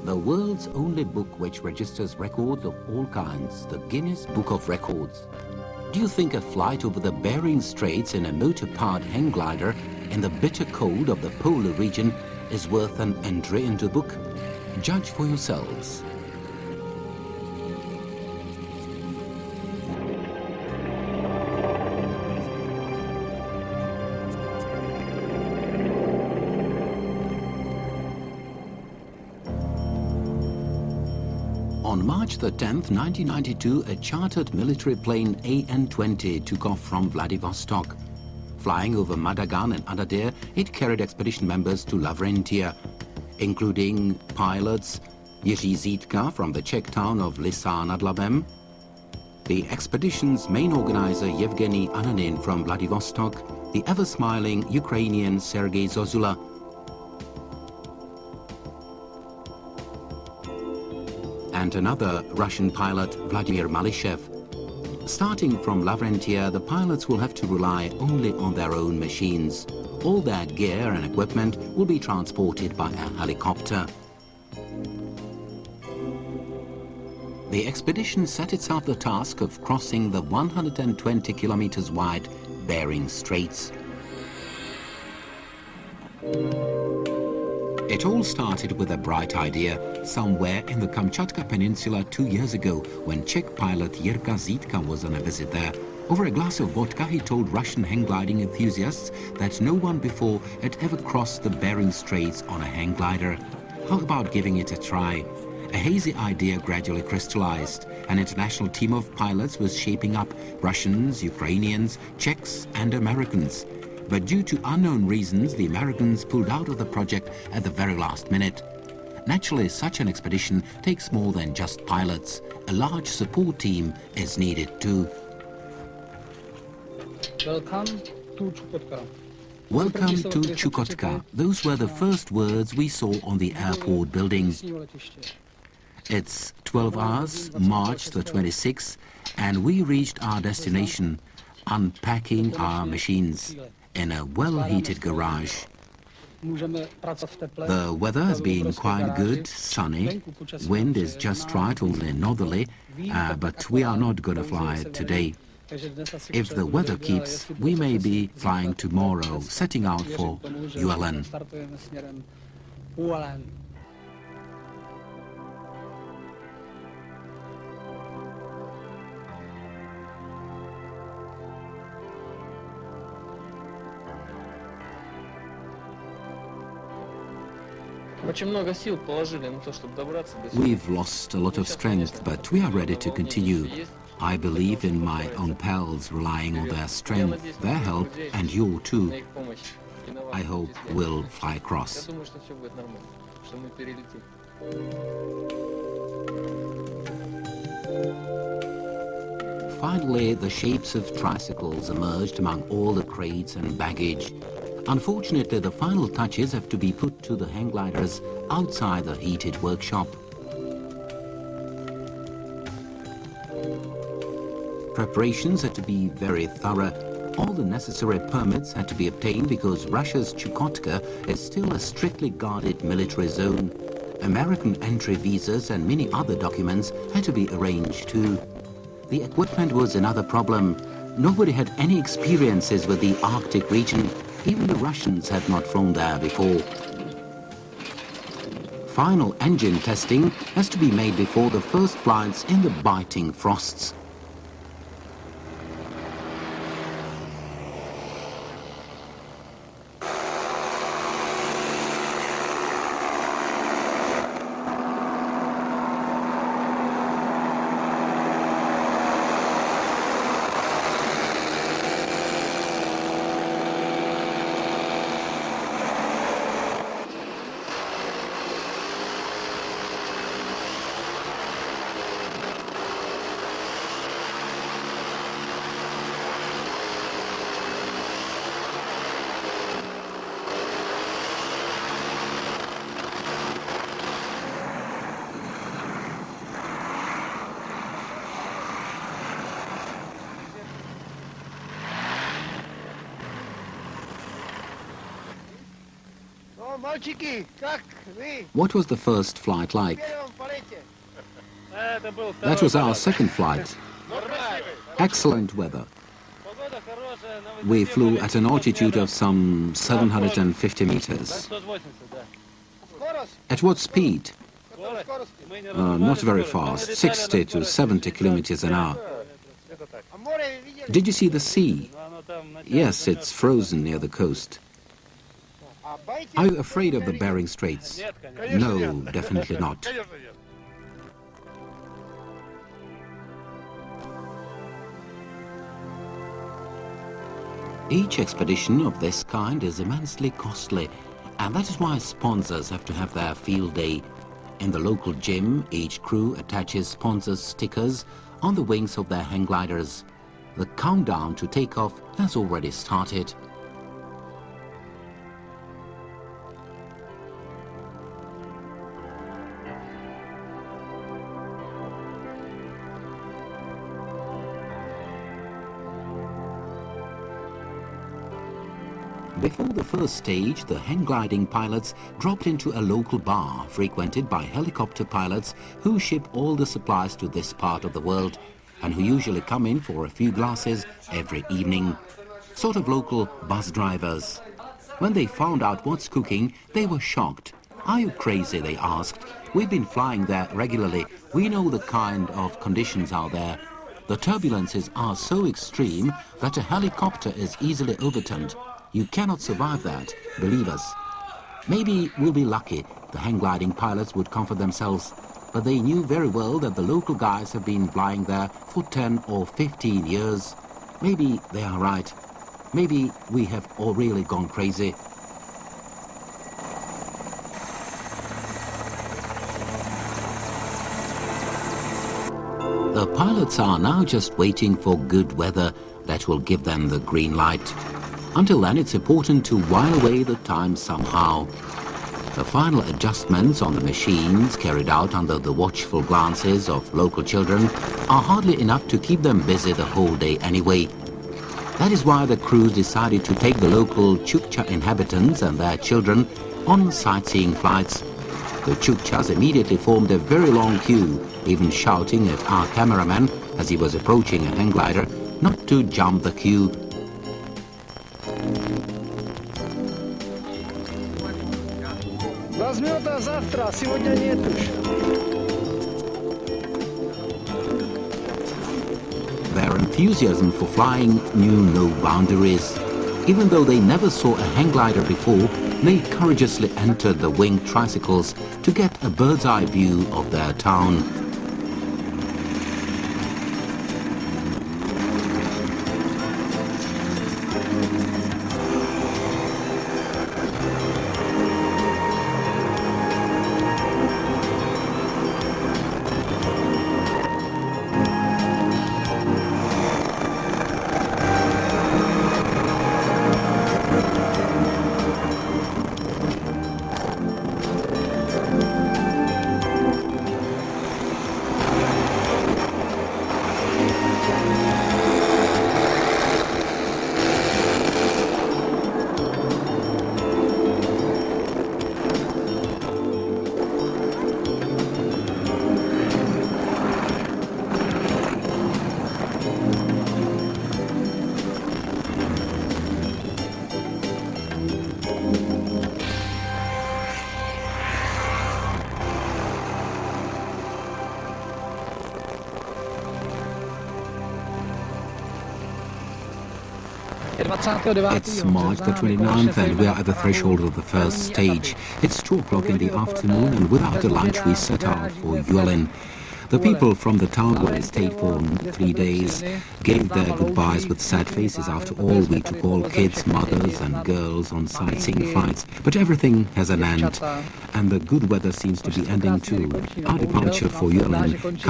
the world's only book which registers records of all kinds, the Guinness Book of Records. Do you think a flight over the Bering Straits in a motor-powered hang glider in the bitter cold of the polar region is worth an entry into the book? Judge for yourselves. On March the 10th, 1992, a chartered military plane AN-20 took off from Vladivostok. Flying over Madagan and Adair, it carried expedition members to Lavrentia, including pilots Jiří Zítka from the Czech town of Lysá nad Labem, the expedition's main organizer Yevgeny Ananin from Vladivostok, the ever-smiling Ukrainian Sergei Zozula, and another Russian pilot, Vladimir Malishev. Starting from Lavrentia, the pilots will have to rely only on their own machines. All their gear and equipment will be transported by a helicopter. The expedition set itself the task of crossing the 120 kilometers wide Bering Straits. It all started with a bright idea somewhere in the Kamchatka Peninsula 2 years ago when Czech pilot Jiří Zítka was on a visit there. Over a glass of vodka, he told Russian hang gliding enthusiasts that no one before had ever crossed the Bering Straits on a hang glider. How about giving it a try? A hazy idea gradually crystallized. An international team of pilots was shaping up: Russians, Ukrainians, Czechs and Americans. But due to unknown reasons, the Americans pulled out of the project at the very last minute. Naturally, such an expedition takes more than just pilots. A large support team is needed too. Welcome to Chukotka. Welcome to Chukotka. Those were the first words we saw on the airport building. It's 12 hours, March the 26th, and we reached our destination, unpacking our machines in a well-heated garage. The weather has been quite good, sunny. Wind is just right, only northerly, but we are not going to fly today. If the weather keeps, we may be flying tomorrow, setting out for ULN. We've lost a lot of strength, but we are ready to continue. I believe in my own pals, relying on their strength, their help, and your too. I hope we'll fly across. Finally, the shapes of tricycles emerged among all the crates and baggage. Unfortunately, the final touches have to be put to the hang gliders outside the heated workshop. Preparations had to be very thorough. All the necessary permits had to be obtained because Russia's Chukotka is still a strictly guarded military zone. American entry visas and many other documents had to be arranged too. The equipment was another problem. Nobody had any experiences with the Arctic region. Even the Russians had not flown there before. Final engine testing has to be made before the first flights in the biting frosts. What was the first flight like? That was our second flight. Excellent weather. We flew at an altitude of some 750 meters. At what speed? Not very fast, 60 to 70 kilometers an hour. Did you see the sea? Yes, it's frozen near the coast. Are you afraid of the Bering Straits? No, definitely not. Each expedition of this kind is immensely costly, and that is why sponsors have to have their field day. In the local gym, each crew attaches sponsors' stickers on the wings of their hang gliders. The countdown to takeoff has already started. Before the first stage, the hang gliding pilots dropped into a local bar frequented by helicopter pilots who ship all the supplies to this part of the world and who usually come in for a few glasses every evening. Sort of local bus drivers. When they found out what's cooking, they were shocked. "Are you crazy?" they asked. "We've been flying there regularly. We know the kind of conditions out there. The turbulences are so extreme that a helicopter is easily overturned. You cannot survive that, believe us." Maybe we'll be lucky, the hang gliding pilots would comfort themselves, but they knew very well that the local guys have been flying there for 10 or 15 years. Maybe they are right. Maybe we have all really gone crazy. The pilots are now just waiting for good weather that will give them the green light. Until then, it's important to while away the time somehow. The final adjustments on the machines, carried out under the watchful glances of local children, are hardly enough to keep them busy the whole day anyway. That is why the crews decided to take the local Chukcha inhabitants and their children on sightseeing flights. The Chukchas immediately formed a very long queue, even shouting at our cameraman as he was approaching a hang glider not to jump the queue. Возьмёт, завтра, сегодня нет уж. Their enthusiasm for flying knew no boundaries. Even though they never saw a hang glider before, they courageously entered the winged tricycles to get a bird's-eye view of their town. It's March the 29th and we are at the threshold of the first stage. It's 2 o'clock in the afternoon and without a lunch we set out for Yulin. The people from the town where we stayed for 3 days gave their goodbyes with sad faces. After all, we took all kids, mothers and girls on sightseeing flights. But everything has an end and the good weather seems to be ending too. Our departure for Yulin comes